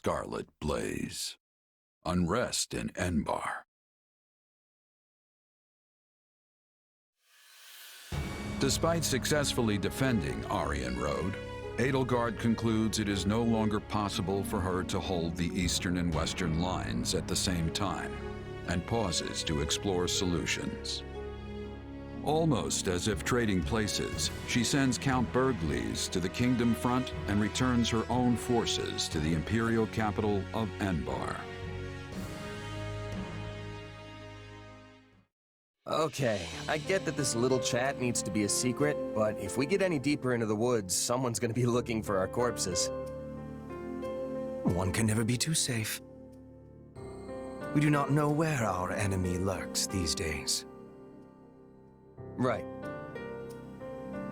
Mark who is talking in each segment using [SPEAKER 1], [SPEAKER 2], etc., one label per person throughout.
[SPEAKER 1] scarlet blaze. Unrest in Enbarr. Despite successfully defending Aryan Road, Edelgard concludes it is no longer possible for her to hold the eastern and western lines at the same time, and pauses to explore solutions. Almost as if trading places, she sends Count Bergliez to the Kingdom front and returns her own forces to the imperial capital of Enbarr.
[SPEAKER 2] Okay, I get that this little chat needs to be a secret, but if we get any deeper into the woods, someone's gonna be looking for our corpses.
[SPEAKER 3] One can never be too safe. We do not know where our enemy lurks these days.
[SPEAKER 2] Right.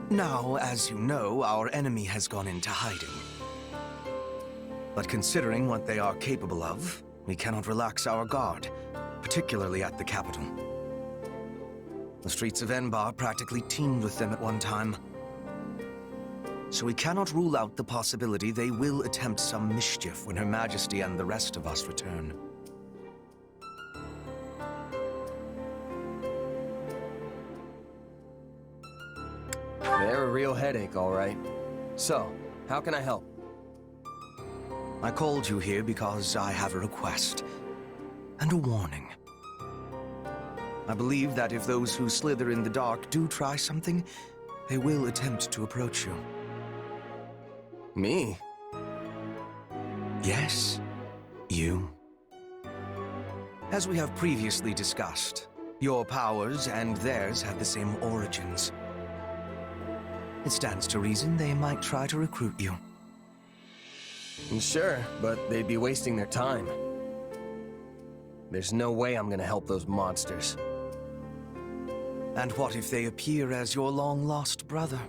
[SPEAKER 3] Now, as you know, our enemy has gone into hiding. But considering what they are capable of, we cannot relax our guard, particularly at the capital. The streets of Enbarr practically teemed with them at one time. So we cannot rule out the possibility they will attempt some mischief when Her Majesty and the rest of us return.
[SPEAKER 2] They're a real headache, all right. So, how can I help?
[SPEAKER 3] I called you here because I have a request and a warning. I believe that if those who slither in the dark do try something, they will attempt to approach you.
[SPEAKER 2] Me?
[SPEAKER 3] Yes, you. As we have previously discussed, your powers and theirs have the same origins. It stands to reason they might try to recruit you.
[SPEAKER 2] Sure, but they'd be wasting their time. There's no way I'm gonna help those monsters.
[SPEAKER 3] And what if they appear as your long-lost brother?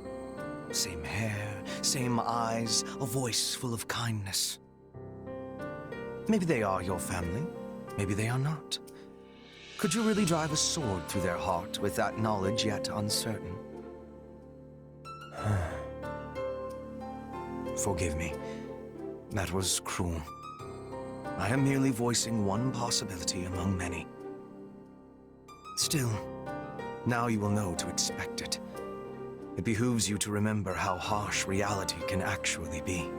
[SPEAKER 3] Same hair, same eyes, a voice full of kindness. Maybe they are your family, maybe they are not. Could you really drive a sword through their heart with that knowledge yet uncertain? Forgive me. That was cruel. I am merely voicing one possibility among many. Still, now you will know to expect it. It behooves you to remember how harsh reality can actually be.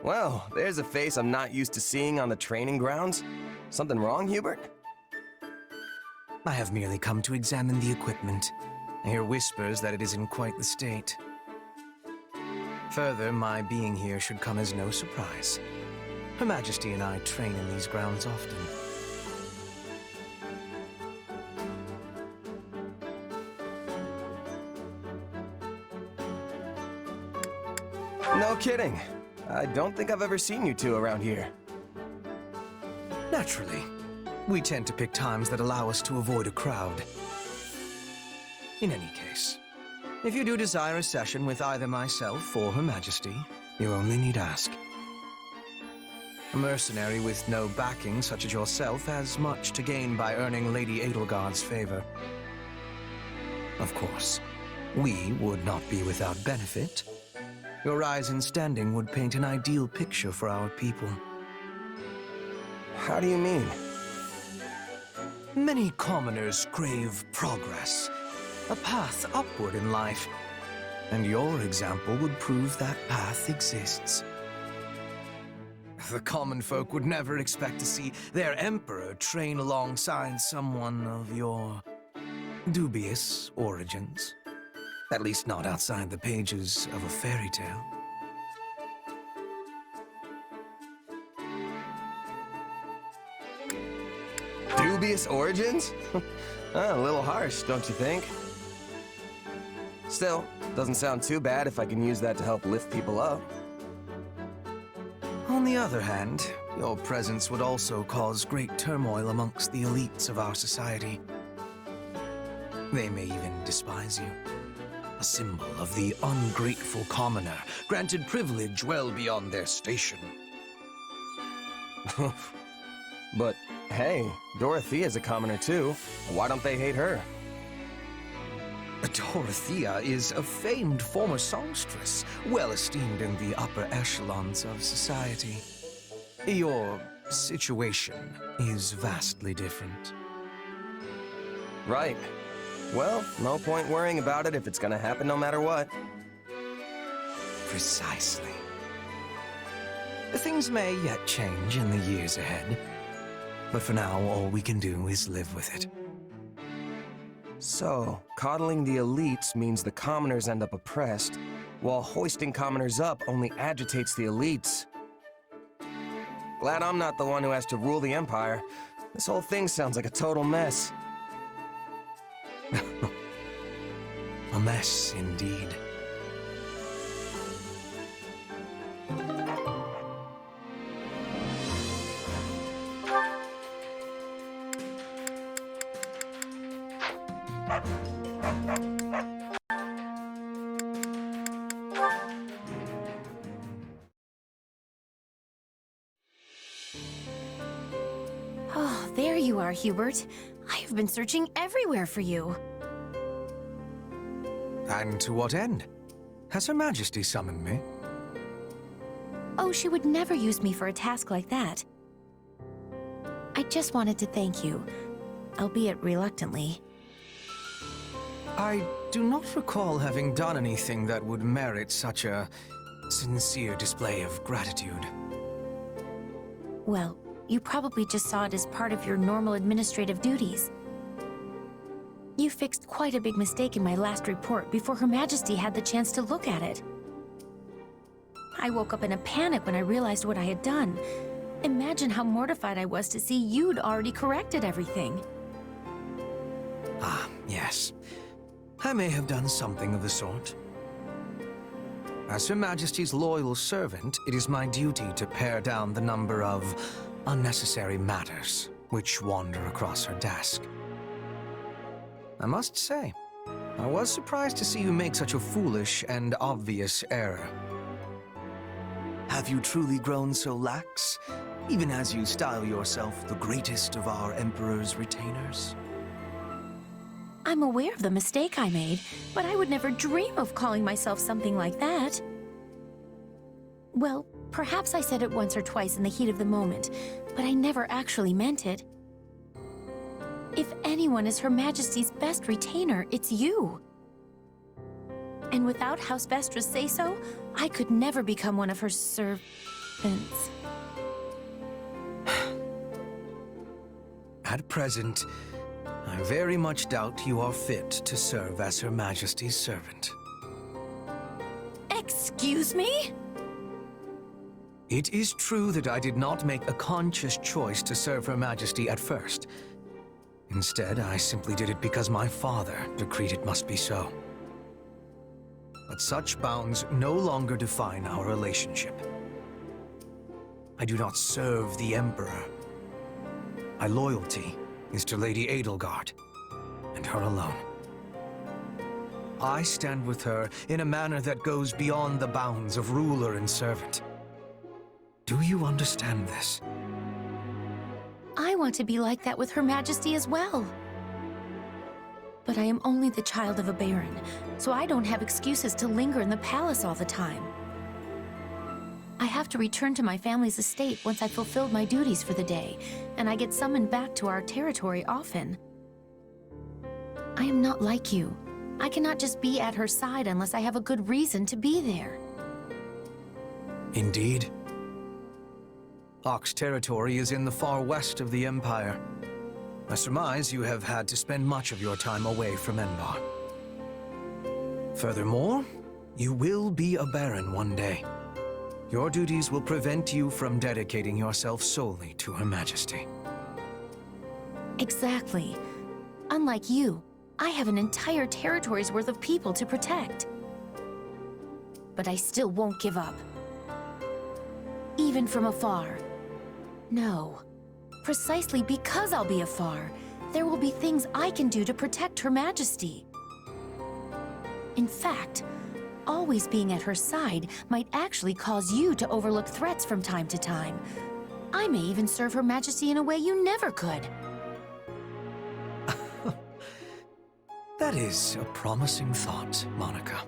[SPEAKER 2] Well, there's a face I'm not used to seeing on the training grounds. Something wrong, Hubert?
[SPEAKER 3] I have merely come to examine the equipment. I hear whispers that it is in quite the state. Further, my being here should come as no surprise. Her Majesty and I train in these grounds often.
[SPEAKER 2] No kidding. I don't think I've ever seen you two around here.
[SPEAKER 3] Naturally. We tend to pick times that allow us to avoid a crowd. In any case, if you do desire a session with either myself or Her Majesty, you only need ask. A mercenary with no backing such as yourself has much to gain by earning Lady Edelgard's favor. Of course, we would not be without benefit. Your rise in standing would paint an ideal picture for our people.
[SPEAKER 2] How do you mean?
[SPEAKER 3] Many commoners crave progress, a path upward in life, and your example would prove that path exists. The common folk would never expect to see their emperor train alongside someone of your dubious origins. At least not outside the pages of a fairy tale.
[SPEAKER 2] Dubious origins? A little harsh, don't you think? Still, doesn't sound too bad if I can use that to help lift people up.
[SPEAKER 3] On the other hand, your presence would also cause great turmoil amongst the elites of our society. They may even despise you. A symbol of the ungrateful commoner, granted privilege well beyond their station.
[SPEAKER 2] But hey, Dorothea's a commoner too. Why don't they hate her?
[SPEAKER 3] Dorothea is a famed former songstress, well esteemed in the upper echelons of society. Your situation is vastly different.
[SPEAKER 2] Right. Well, no point worrying about it if it's gonna happen no matter what.
[SPEAKER 3] Precisely. Things may yet change in the years ahead, but for now, all we can do is live with it.
[SPEAKER 2] So, coddling the elites means the commoners end up oppressed, while hoisting commoners up only agitates the elites. Glad I'm not the one who has to rule the Empire. This whole thing sounds like a total mess.
[SPEAKER 3] A mess, indeed.
[SPEAKER 4] Oh, there you are, Hubert. I have been searching everywhere for you.
[SPEAKER 3] And to what end? Has Her Majesty summoned me?
[SPEAKER 4] Oh, she would never use me for a task like that. I just wanted to thank you, albeit reluctantly.
[SPEAKER 3] I do not recall having done anything that would merit such a sincere display of gratitude.
[SPEAKER 4] Well, you probably just saw it as part of your normal administrative duties. You fixed quite a big mistake in my last report before Her Majesty had the chance to look at it. I woke up in a panic when I realized what I had done. Imagine how mortified I was to see you'd already corrected everything.
[SPEAKER 3] Ah, yes. I may have done something of the sort. As Her Majesty's loyal servant, it is my duty to pare down the number of unnecessary matters which wander across her desk. I must say, I was surprised to see you make such a foolish and obvious error. Have you truly grown so lax, even as you style yourself the greatest of our Emperor's retainers?
[SPEAKER 4] I'm aware of the mistake I made, but I would never dream of calling myself something like that. Well, perhaps I said it once or twice in the heat of the moment, but I never actually meant it. If anyone is Her Majesty's best retainer, it's you. And without House Vestra's say-so, I could never become one of her servants.
[SPEAKER 3] At present, I very much doubt you are fit to serve as Her Majesty's servant.
[SPEAKER 4] Excuse me?
[SPEAKER 3] It is true that I did not make a conscious choice to serve Her Majesty at first. Instead, I simply did it because my father decreed it must be so. But such bounds no longer define our relationship. I do not serve the Emperor. My loyalty is to Lady Edelgard, and her alone. I stand with her in a manner that goes beyond the bounds of ruler and servant. Do you understand this?
[SPEAKER 4] I want to be like that with Her Majesty as well. But I am only the child of a baron, so I don't have excuses to linger in the palace all the time. I have to return to my family's estate once I've fulfilled my duties for the day, and I get summoned back to our territory often. I am not like you. I cannot just be at her side unless I have a good reason to be there.
[SPEAKER 3] Indeed. Ox territory is in the far west of the Empire. I surmise you have had to spend much of your time away from Enbarr. Furthermore, you will be a Baron one day. Your duties will prevent you from dedicating yourself solely to Her Majesty.
[SPEAKER 4] Exactly. Unlike you, I have an entire territory's worth of people to protect. But I still won't give up. Even from afar. No. Precisely because I'll be afar, there will be things I can do to protect Her Majesty. In fact, always being at her side might actually cause you to overlook threats from time to time. I may even serve Her Majesty in a way you never could.
[SPEAKER 3] That is a promising thought, Monica.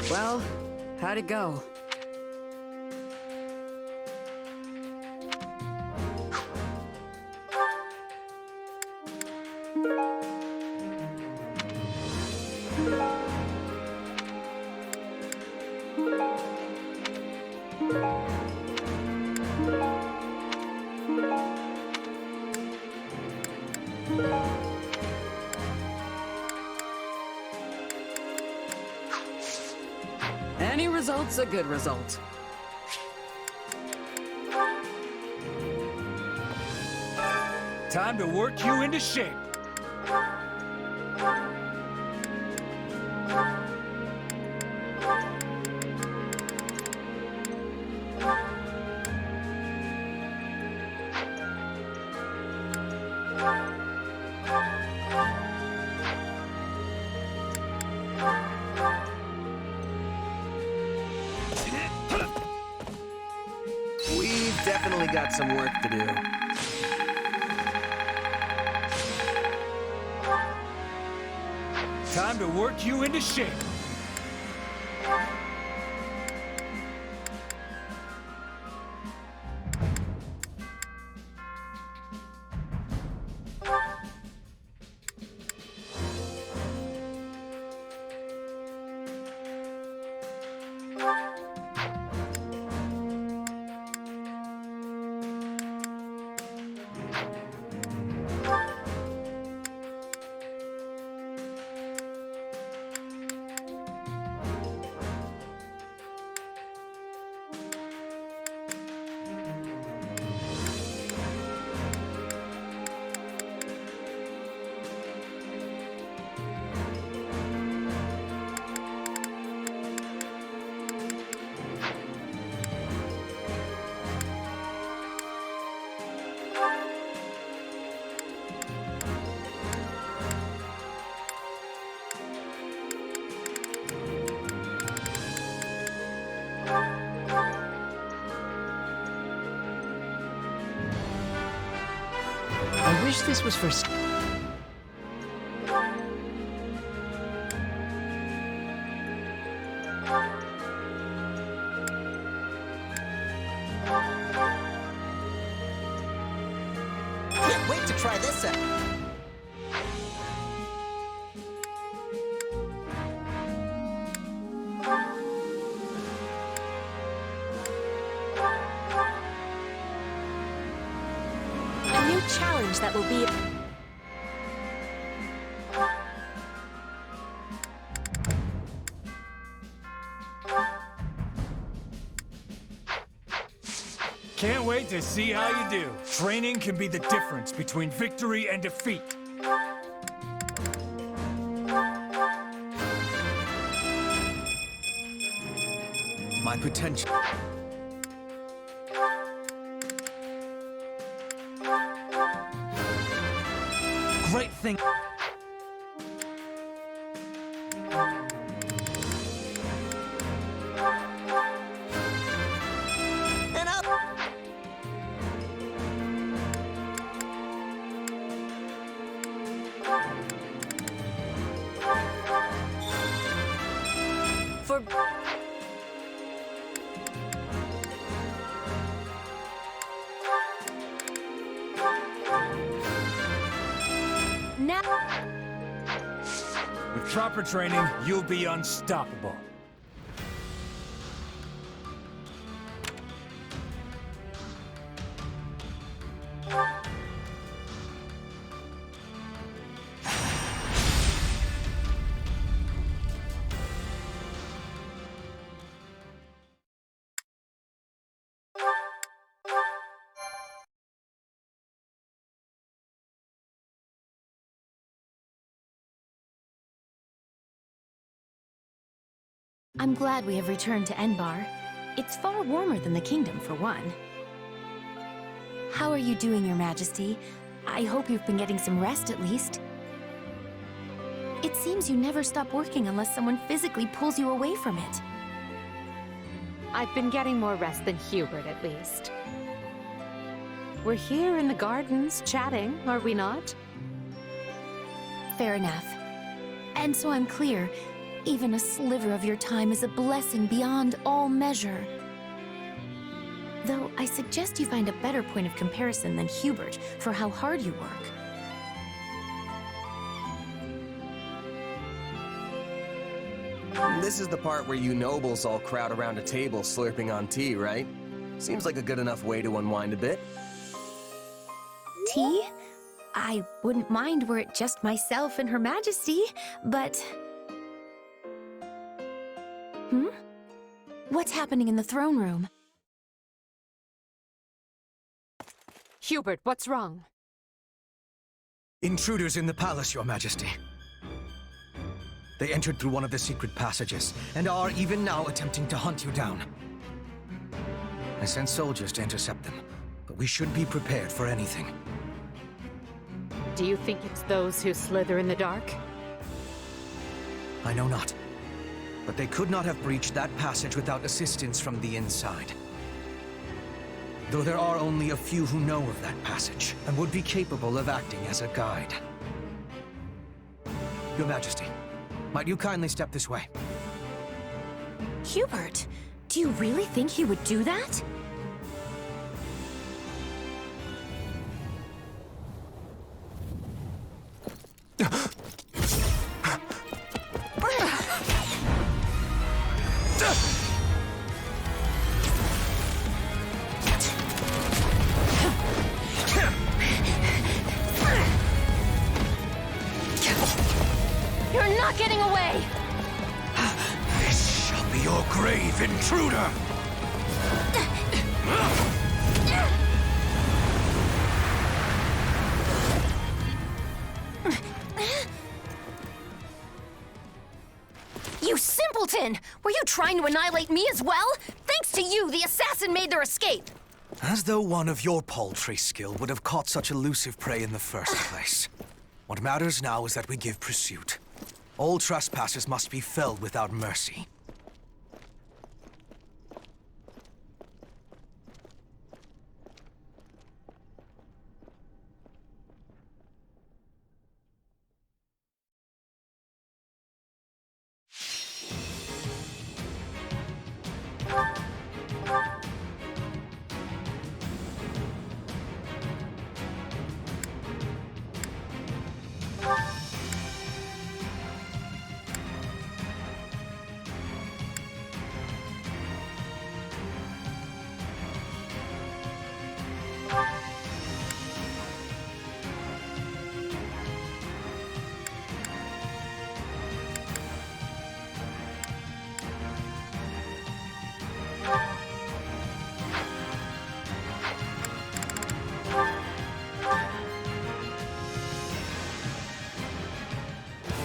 [SPEAKER 5] Well, how'd it go? Any result's a good result.
[SPEAKER 6] Time to work you into shape.
[SPEAKER 2] We've definitely got some work to do.
[SPEAKER 6] Time to work you into shape.
[SPEAKER 5] I wish this was for...
[SPEAKER 2] Can't wait to try this out.
[SPEAKER 4] A new challenge that will be...
[SPEAKER 6] Can't wait to see how you do. Training can be the difference between victory and defeat.
[SPEAKER 3] My potential...
[SPEAKER 6] Great thing.
[SPEAKER 2] And up!
[SPEAKER 4] For...
[SPEAKER 6] Chopper training, you'll be unstoppable.
[SPEAKER 4] I'm glad we have returned to Enbarr. It's far warmer than the kingdom, for one. How are you doing, Your Majesty? I hope you've been getting some rest at least. It seems you never stop working unless someone physically pulls you away from it.
[SPEAKER 7] I've been getting more rest than Hubert, at least. We're here in the gardens, chatting, are we not?
[SPEAKER 4] Fair enough. And so I'm clear, even a sliver of your time is a blessing beyond all measure. Though I suggest you find a better point of comparison than Hubert for how hard you work.
[SPEAKER 2] This is the part where you nobles all crowd around a table slurping on tea, right? Seems like a good enough way to unwind a bit.
[SPEAKER 4] Tea? I wouldn't mind were it just myself and Her Majesty, but... What's happening in the throne room?
[SPEAKER 7] Hubert, what's wrong?
[SPEAKER 3] Intruders in the palace, Your Majesty. They entered through one of the secret passages, and are even now attempting to hunt you down. I sent soldiers to intercept them, but we should be prepared for anything.
[SPEAKER 7] Do you think it's those who slither in the dark?
[SPEAKER 3] I know not. But they could not have breached that passage without assistance from the inside. Though there are only a few who know of that passage, and would be capable of acting as a guide. Your Majesty, might you kindly step this way?
[SPEAKER 4] Hubert, do you really think he would do that? You're not getting away!
[SPEAKER 3] This shall be your grave, intruder!
[SPEAKER 4] You simpleton! Were you trying to annihilate me as well? Thanks to you, the assassin made their escape!
[SPEAKER 3] As though one of your paltry skill would have caught such elusive prey in the first place. What matters now is that we give pursuit. All trespassers must be felled without mercy.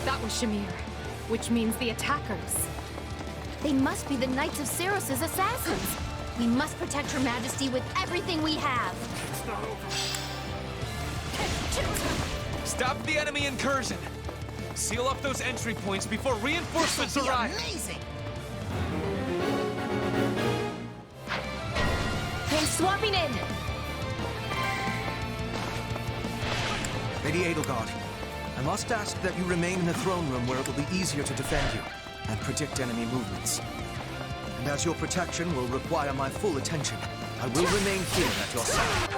[SPEAKER 7] That was Shamir, which means the attackers.
[SPEAKER 4] They must be the Knights of Saros' assassins. We must protect Her Majesty with everything we have.
[SPEAKER 8] Stop the enemy incursion! Seal up those entry points before reinforcements arrive!
[SPEAKER 9] Amazing!
[SPEAKER 4] Okay, swapping in!
[SPEAKER 3] Lady Edelgard, I must ask that you remain in the throne room where it will be easier to defend you and predict enemy movements. And as your protection will require my full attention, I will remain here at your side.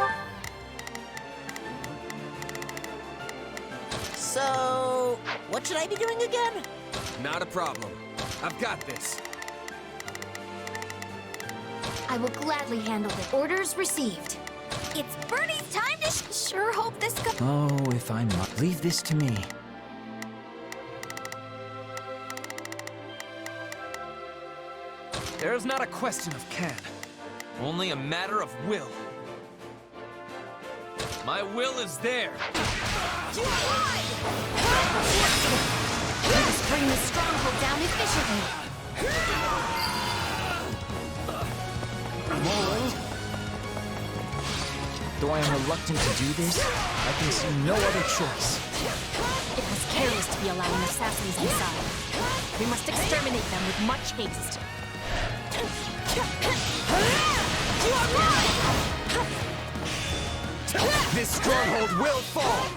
[SPEAKER 9] So, So, what should I be doing again?
[SPEAKER 2] Not a problem. I've got this.
[SPEAKER 4] I will gladly handle it. Orders received. It's Bernie's time to sure hope this goes.
[SPEAKER 3] Oh, if I might. Leave this to me.
[SPEAKER 8] There's not a question of can, only a matter of will. My will is there.
[SPEAKER 4] Let us bring the stronghold down efficiently.
[SPEAKER 3] Though I am reluctant to do this, I can see no other choice.
[SPEAKER 4] It was careless to be allowing assassins inside. We must exterminate them with much haste.
[SPEAKER 2] This stronghold will fall!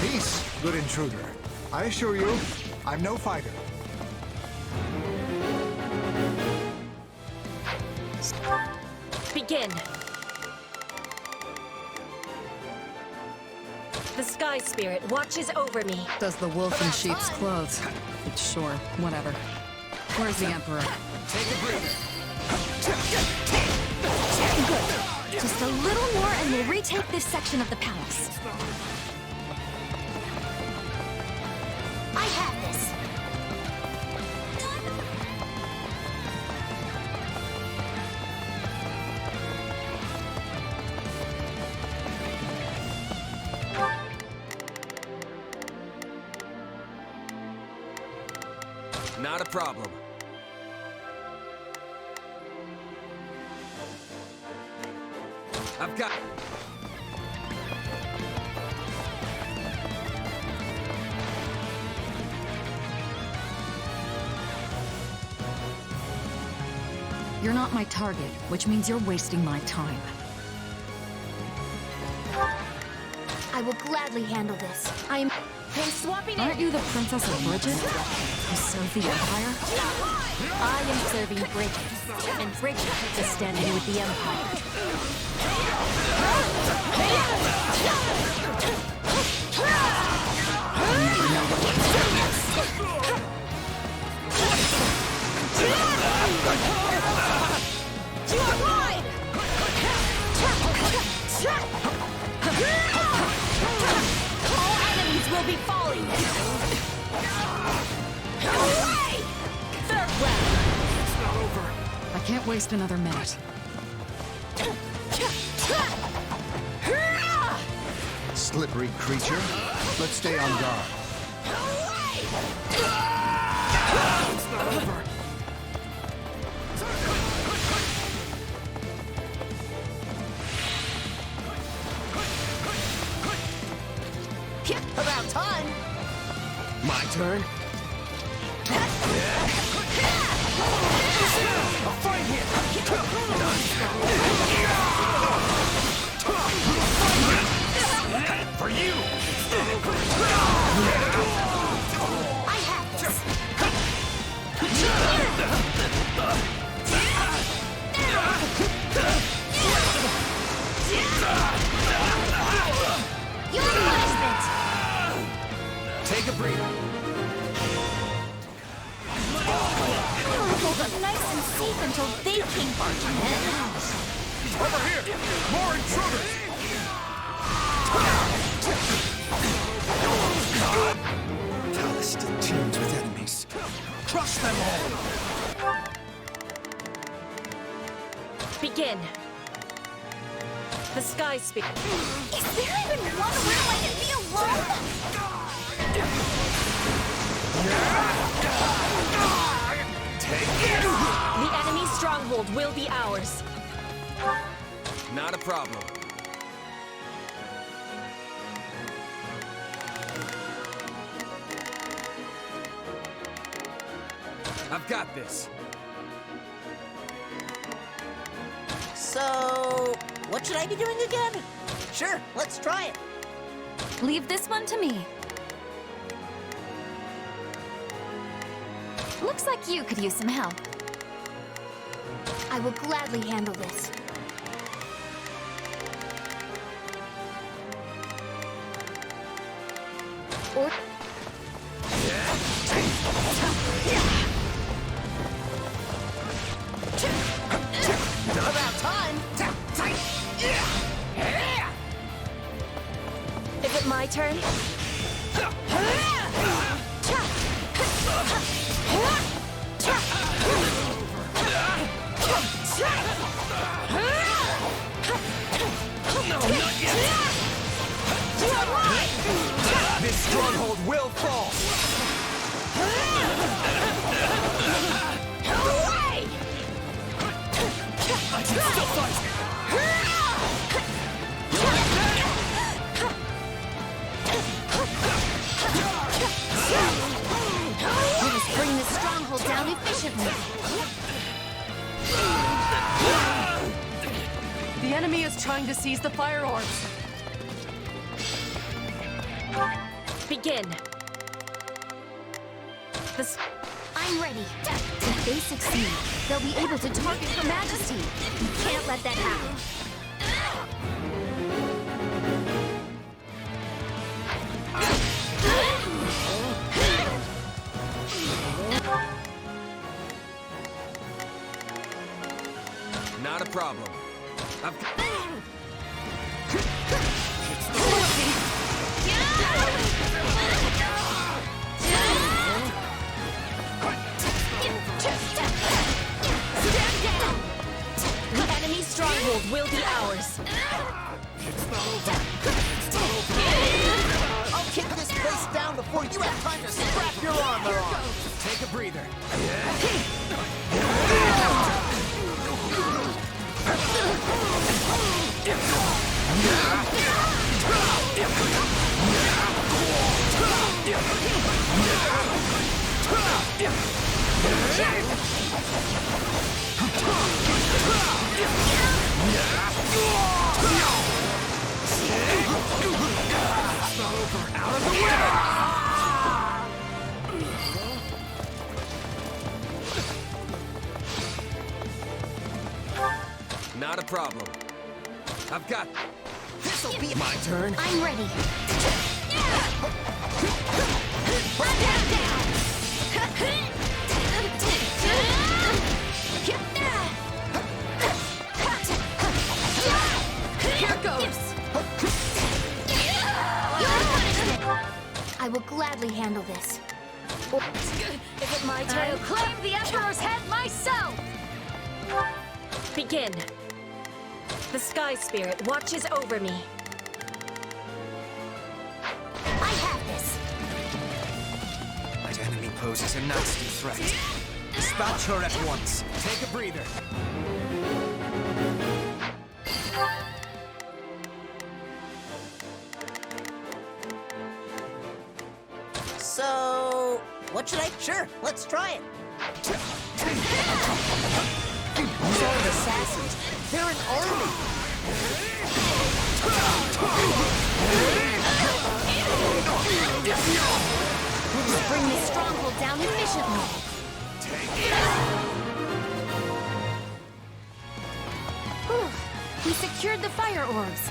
[SPEAKER 10] Peace, good intruder. I assure you, I'm no fighter.
[SPEAKER 11] Begin. The Sky Spirit watches over me.
[SPEAKER 5] Does the wolf in sheep's clothes? Sure, whatever. Where's the Emperor?
[SPEAKER 2] Take a breather.
[SPEAKER 4] Good. Just a little more and we'll retake this section of the palace. I have this.
[SPEAKER 2] Not a problem. I've got...
[SPEAKER 5] You're not my target, which means you're wasting my time.
[SPEAKER 4] I will gladly handle this. I am... swapping
[SPEAKER 5] Aren't you the Princess of Bridget? You serve the Empire?
[SPEAKER 4] I am serving Bridget, and Bridget is standing with the Empire. All enemies will be falling.
[SPEAKER 5] I can't waste another minute.
[SPEAKER 10] Slippery creature. Let's stay on guard.
[SPEAKER 2] It's not over.
[SPEAKER 9] About time!
[SPEAKER 2] My turn?
[SPEAKER 6] A fight here! For you!
[SPEAKER 4] I have this. Your punishment!
[SPEAKER 2] Take a breather.
[SPEAKER 4] I'll hold them nice and safe until they came barging in.
[SPEAKER 6] Over here! More intruders!
[SPEAKER 3] Palace still teems with enemies.
[SPEAKER 6] Crush them all!
[SPEAKER 11] Begin. The Sky Spirit.
[SPEAKER 4] Is there even one where I can be alone?
[SPEAKER 11] The enemy stronghold will be ours.
[SPEAKER 2] Not a problem. I've got this.
[SPEAKER 9] So, what should I be doing again? Sure, let's try it.
[SPEAKER 4] Leave this one to me. Looks like you could use some help. I will gladly handle this. Or...
[SPEAKER 9] About time!
[SPEAKER 11] Is it my turn?
[SPEAKER 2] This stronghold will fall!
[SPEAKER 11] Away!
[SPEAKER 2] I can still fight!
[SPEAKER 4] We must bring this stronghold down efficiently.
[SPEAKER 5] The enemy is trying to seize the fire orbs.
[SPEAKER 11] Begin.
[SPEAKER 4] I'm ready. If they succeed, they'll be able to target Her Majesty. We can't let that happen.
[SPEAKER 2] Not a problem.
[SPEAKER 11] The enemy stronghold will be ours.
[SPEAKER 9] I'll kick this place down before you have time to strap your armor on.
[SPEAKER 2] Take a breather. Out of the way! Not a problem. I've got...
[SPEAKER 9] This'll be
[SPEAKER 2] my turn.
[SPEAKER 4] I'm ready.
[SPEAKER 5] Here goes!
[SPEAKER 4] I will gladly handle this.
[SPEAKER 11] Is it my turn?
[SPEAKER 5] I'll claim the Emperor's head myself!
[SPEAKER 11] Begin. The Sky Spirit watches over me.
[SPEAKER 4] I have this.
[SPEAKER 3] That enemy poses a nasty threat. Dispatch her at once.
[SPEAKER 2] Take a breather.
[SPEAKER 9] So, what should I... Sure, let's try it. Sword assassins. They're an army.
[SPEAKER 4] We must bring this stronghold down efficiently. Whew. We secured the fire orbs.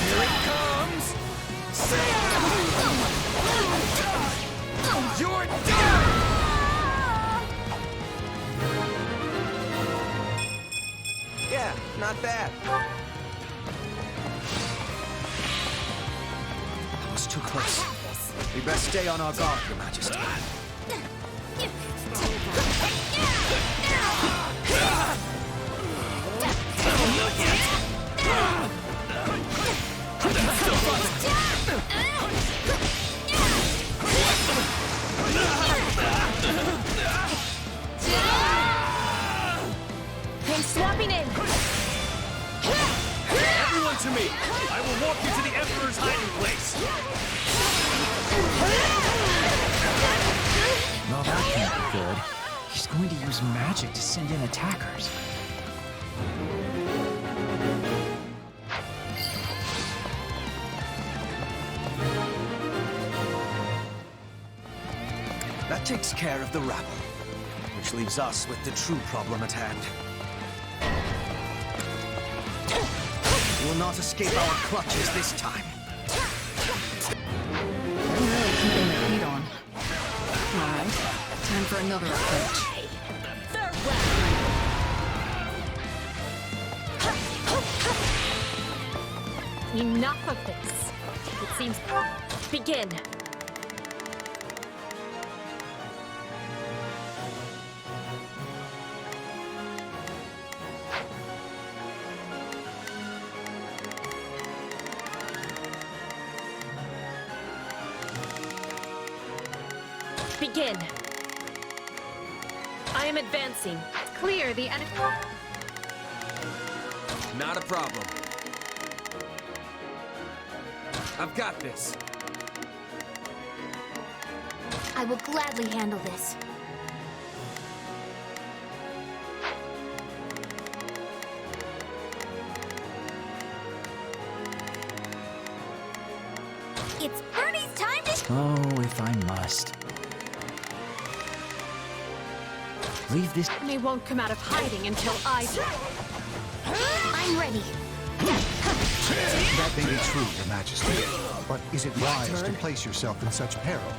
[SPEAKER 2] Here it comes! You're done! Yeah, not bad.
[SPEAKER 3] That was too close. We best stay on our guard, Your Majesty.
[SPEAKER 11] I'm swapping in.
[SPEAKER 6] I will walk you to the Emperor's hiding place.
[SPEAKER 12] Well, that can't be good. He's going to use magic to send in attackers.
[SPEAKER 3] That takes care of the rabble, which leaves us with the true problem at hand. You will not escape our clutches this time.
[SPEAKER 5] They're really keeping their heat on. Alright, time for another approach.
[SPEAKER 11] Enough of this. It seems... Begin. Begin. I am advancing.
[SPEAKER 7] Clear the enemy.
[SPEAKER 2] Not a problem. I've got this.
[SPEAKER 4] I will gladly handle this. It's Bernie's time to...
[SPEAKER 12] Oh, if I must. Leave this...
[SPEAKER 7] They won't come out of hiding until I...
[SPEAKER 4] I'm ready.
[SPEAKER 10] That may be true, Your Majesty. But is it wise to place yourself in such peril?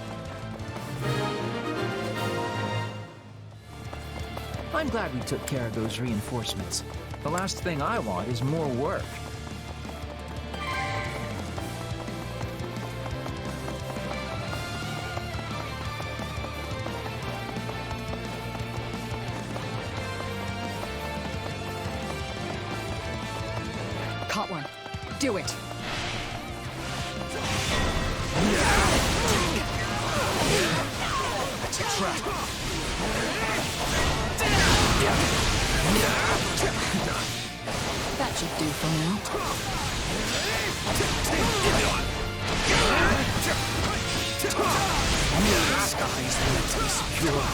[SPEAKER 12] I'm glad we took care of those reinforcements. The last thing I want is more work.
[SPEAKER 5] Caught one. Do it.
[SPEAKER 3] That's a trap.
[SPEAKER 5] That should do for now.
[SPEAKER 3] Only the skies meant to be secure.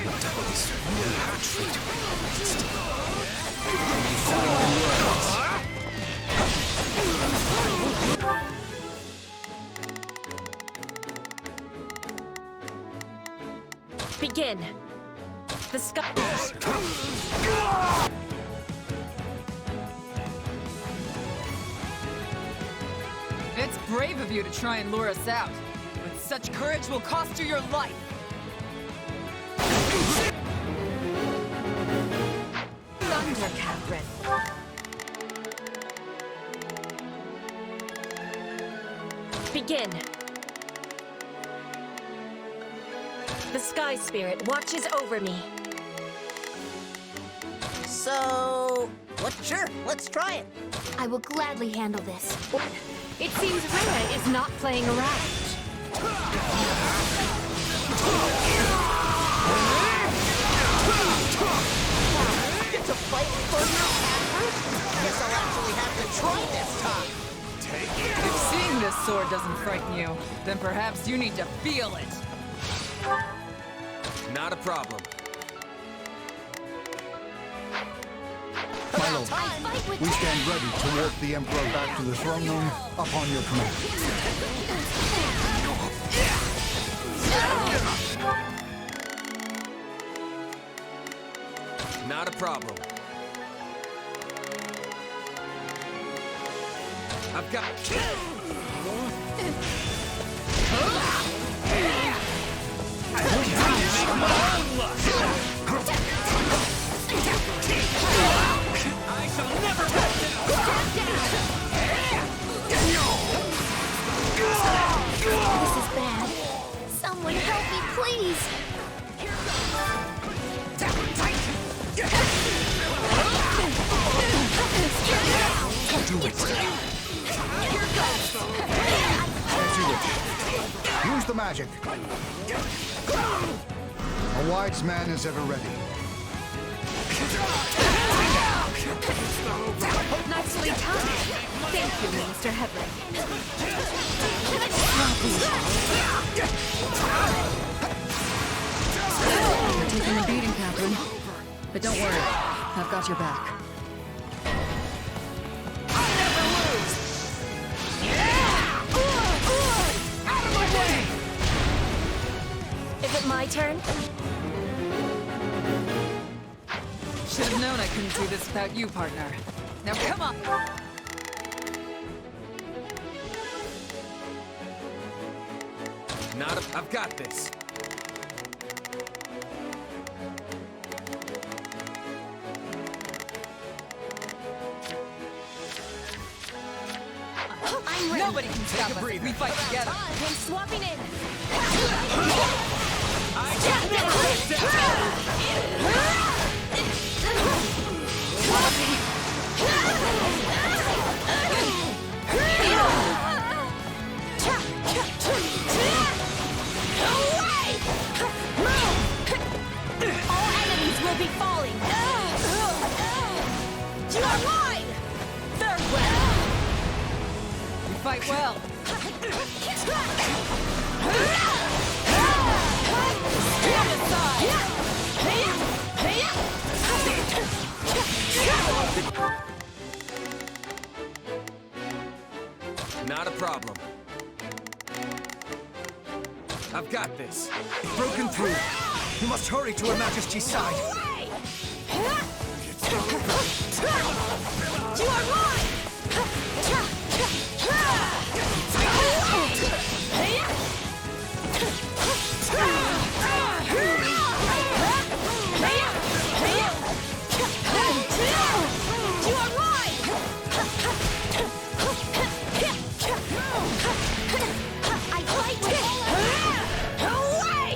[SPEAKER 3] Not always have a traitor amongst. Only final words.
[SPEAKER 11] Begin. The sky...
[SPEAKER 5] It's brave of you to try and lure us out. But such courage will cost you your life.
[SPEAKER 11] Thunder, Catherine. Begin. The Sky Spirit watches over me.
[SPEAKER 9] So... Sure, let's try it.
[SPEAKER 4] I will gladly handle this.
[SPEAKER 7] It seems Rhea is not playing around.
[SPEAKER 9] Get to fight for your hammer? Guess I'll actually have to try this time.
[SPEAKER 5] If seeing this sword doesn't frighten you, then perhaps you need to feel it.
[SPEAKER 2] Not a problem.
[SPEAKER 10] My lord, we stand ready to walk the Emperor back to the throne room upon your command.
[SPEAKER 2] Not a problem. I've got...
[SPEAKER 6] I shall never back down!
[SPEAKER 4] This is bad. Someone help me, please.
[SPEAKER 10] Do it. Use the magic. A wise man is ever ready.
[SPEAKER 7] Nicely done. Thank you, Minister Headley.
[SPEAKER 5] You're taking a beating, Catherine. But don't worry, I've got your back.
[SPEAKER 11] Out of my way! Is it my turn?
[SPEAKER 5] Should have known I couldn't do this without you, partner. Now come on!
[SPEAKER 8] I've got this.
[SPEAKER 11] I'm ready.
[SPEAKER 5] Nobody can stop us if we fight together.
[SPEAKER 11] I'm swapping in.
[SPEAKER 9] All enemies will be falling. You are mine. Farewell.
[SPEAKER 5] You fight well.
[SPEAKER 9] Stand aside.
[SPEAKER 8] Not a problem. I've got this.
[SPEAKER 3] It's broken through. You must hurry to Her Majesty's side.
[SPEAKER 9] You are mine. You are mine. I like it. Away.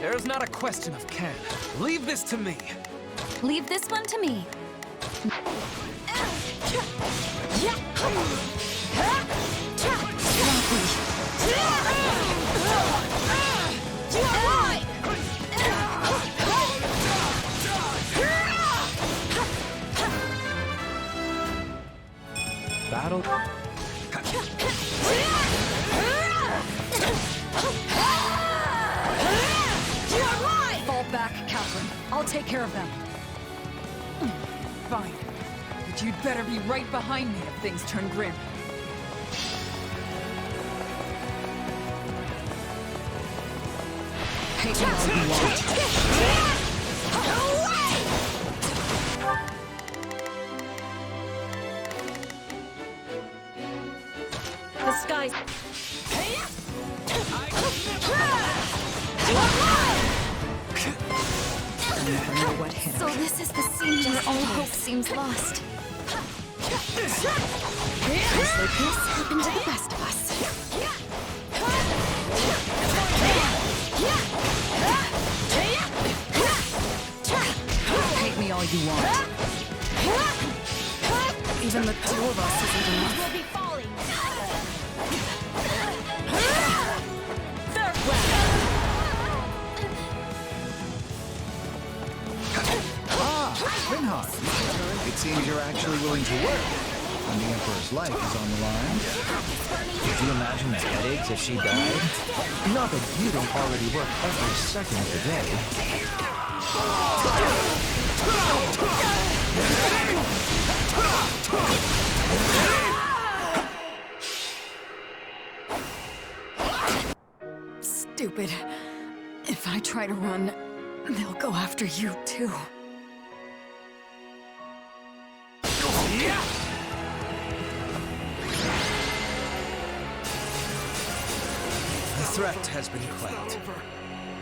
[SPEAKER 8] There's not a question of can. Leave this to me.
[SPEAKER 4] Leave this one to me.
[SPEAKER 12] Battle.
[SPEAKER 5] Fall back, Catherine. I'll take care of them. Fine. But you'd better be right behind me if things turn grim. Hate me all you want.
[SPEAKER 11] The skies.
[SPEAKER 5] Never know what hit
[SPEAKER 4] So this is the scene where all hope seems lost. Just like this happened to the best of us.
[SPEAKER 5] Hate me all you want. Even the two of us isn't enough.
[SPEAKER 9] Will be falling.
[SPEAKER 10] Reinhardt, it seems you're actually willing to work when the Emperor's life is on the line.
[SPEAKER 12] Could you imagine the headaches if she died? Not that you don't already work every second of the day.
[SPEAKER 5] Stupid. If I try to run, they'll go after you too.
[SPEAKER 3] The threat has been quelled,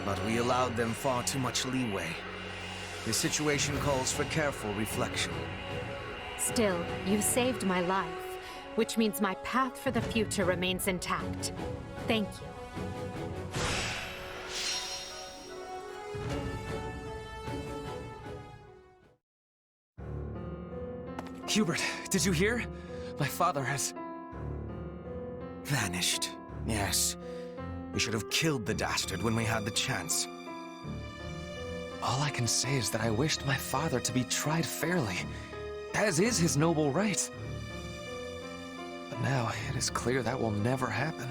[SPEAKER 3] but we allowed them far too much leeway. The situation calls for careful reflection.
[SPEAKER 7] Still, you saved my life, which means my path for the future remains intact. Thank you.
[SPEAKER 8] Hubert, did you hear? My father has...
[SPEAKER 3] Vanished. Yes. We should have killed the dastard when we had the chance.
[SPEAKER 8] All I can say is that I wished my father to be tried fairly, as is his noble right. But now, it is clear that will never happen.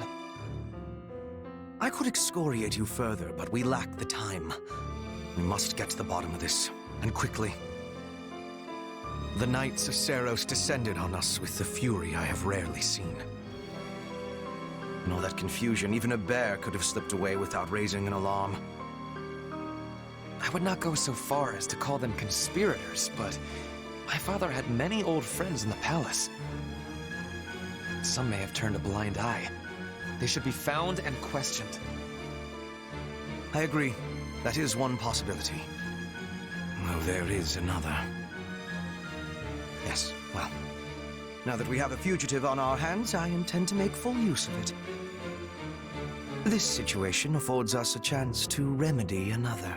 [SPEAKER 3] I could excoriate you further, but we lack the time. We must get to the bottom of this, and quickly. The Knights of Seiros descended on us with the fury I have rarely seen. In all that confusion, even a bear could have slipped away without raising an alarm.
[SPEAKER 8] I would not go so far as to call them conspirators, but my father had many old friends in the palace. Some may have turned a blind eye. They should be found and questioned.
[SPEAKER 3] I agree. That is one possibility. Though there is another. Yes, well, now that we have a fugitive on our hands, I intend to make full use of it. This situation affords us a chance to remedy another.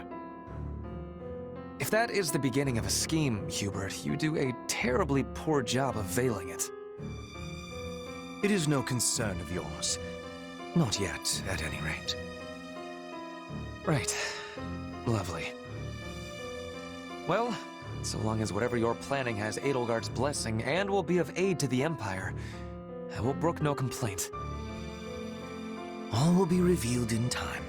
[SPEAKER 8] If that is the beginning of a scheme, Hubert, you do a terribly poor job of veiling it.
[SPEAKER 3] It is no concern of yours. Not yet, at any rate.
[SPEAKER 8] Right. Lovely. Well, so long as whatever you're planning has Edelgard's blessing and will be of aid to the Empire, I will brook no complaint.
[SPEAKER 3] All will be revealed in time.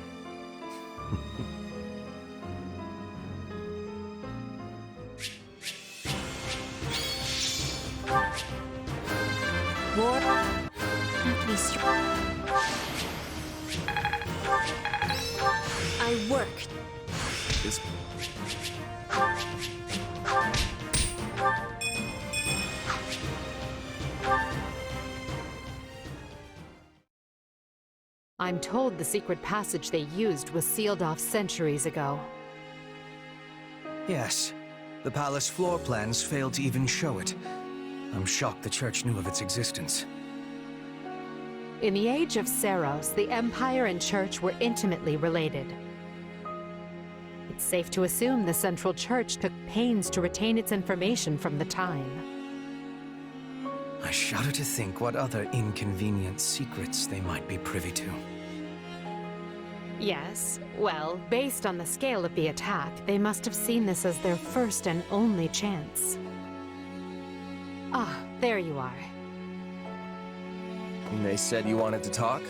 [SPEAKER 4] War, at least
[SPEAKER 11] I worked.
[SPEAKER 8] This...
[SPEAKER 7] I'm told the secret passage they used was sealed off centuries ago.
[SPEAKER 3] Yes. The palace floor plans failed to even show it. I'm shocked the church knew of its existence.
[SPEAKER 7] In the age of Seiros, the Empire and Church were intimately related. It's safe to assume the Central Church took pains to retain its information from the time.
[SPEAKER 3] I shudder to think what other inconvenient secrets they might be privy to.
[SPEAKER 7] Yes, well, based on the scale of the attack, they must have seen this as their first and only chance. Ah, there you are.
[SPEAKER 2] They said you wanted to talk?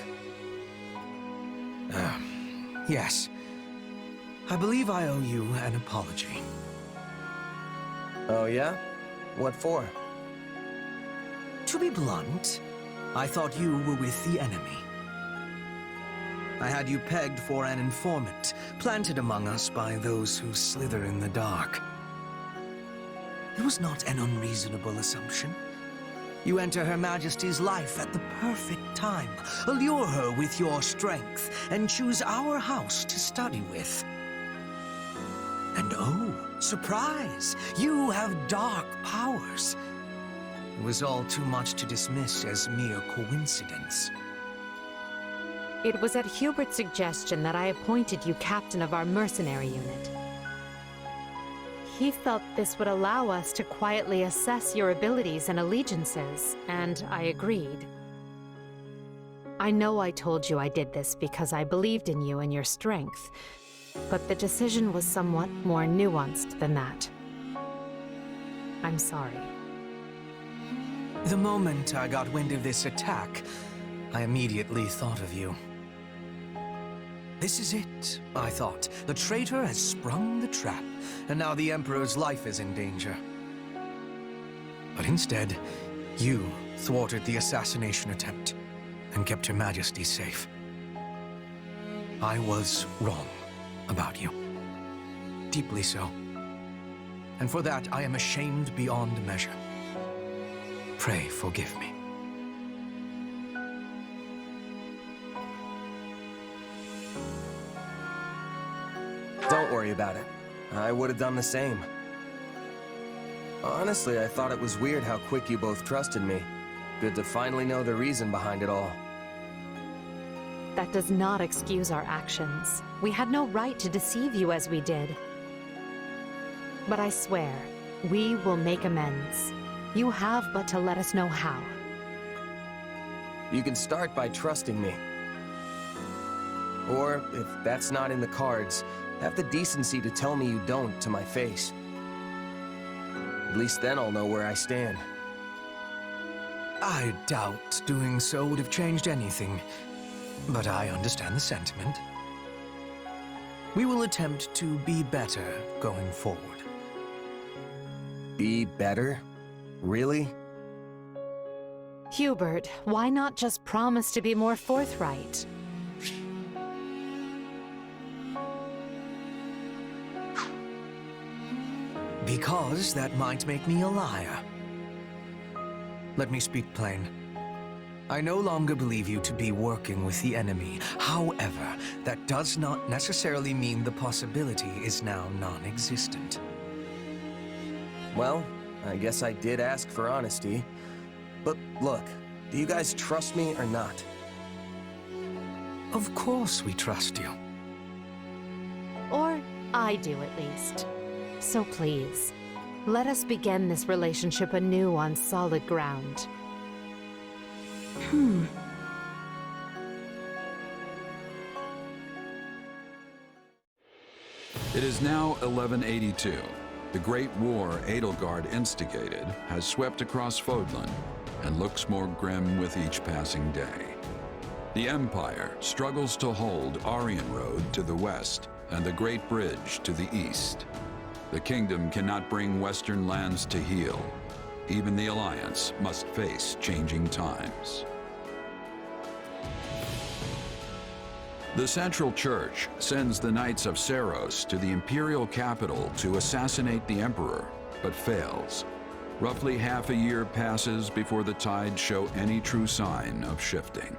[SPEAKER 3] Yes. I believe I owe you an apology.
[SPEAKER 2] Oh yeah? What for?
[SPEAKER 3] To be blunt, I thought you were with the enemy. I had you pegged for an informant, planted among us by those who slither in the dark. It was not an unreasonable assumption. You enter Her Majesty's life at the perfect time, allure her with your strength, and choose our house to study with. And oh, surprise! You have dark powers. It was all too much to dismiss as mere coincidence.
[SPEAKER 7] It was at Hubert's suggestion that I appointed you captain of our mercenary unit. He felt this would allow us to quietly assess your abilities and allegiances, and I agreed. I know I told you I did this because I believed in you and your strength, but the decision was somewhat more nuanced than that. I'm sorry.
[SPEAKER 3] The moment I got wind of this attack, I immediately thought of you. This is it, I thought. The traitor has sprung the trap, and now the Emperor's life is in danger. But instead, you thwarted the assassination attempt and kept Her Majesty safe. I was wrong about you. Deeply so. And for that, I am ashamed beyond measure. Pray forgive me.
[SPEAKER 2] Don't worry about it. I would have done the same. Honestly, I thought it was weird how quick you both trusted me. Good to finally know the reason behind it all.
[SPEAKER 7] That does not excuse our actions. We had no right to deceive you as we did. But I swear, we will make amends. You have but to let us know how.
[SPEAKER 2] You can start by trusting me. Or, if that's not in the cards, have the decency to tell me you don't to my face. At least then I'll know where I stand.
[SPEAKER 3] I doubt doing so would have changed anything, but I understand the sentiment. We will attempt to be better going forward.
[SPEAKER 2] Be better? Really?
[SPEAKER 7] Hubert, why not just promise to be more forthright?
[SPEAKER 3] Because that might make me a liar. Let me speak plain. I no longer believe you to be working with the enemy. However, that does not necessarily mean the possibility is now non-existent.
[SPEAKER 2] Well, I guess I did ask for honesty. But look, do you guys trust me or not?
[SPEAKER 3] Of course we trust you.
[SPEAKER 7] Or I do, at least. So please, let us begin this relationship anew on solid ground.
[SPEAKER 1] It is now 1182. The great war Edelgard instigated has swept across Fodlan and looks more grim with each passing day. The Empire struggles to hold Aryan Road to the west and the Great Bridge to the east. The kingdom cannot bring Western lands to heal. Even the Alliance must face changing times. The Central Church sends the Knights of Seros to the Imperial capital to assassinate the Emperor, but fails. Roughly half a year passes before the tides show any true sign of shifting.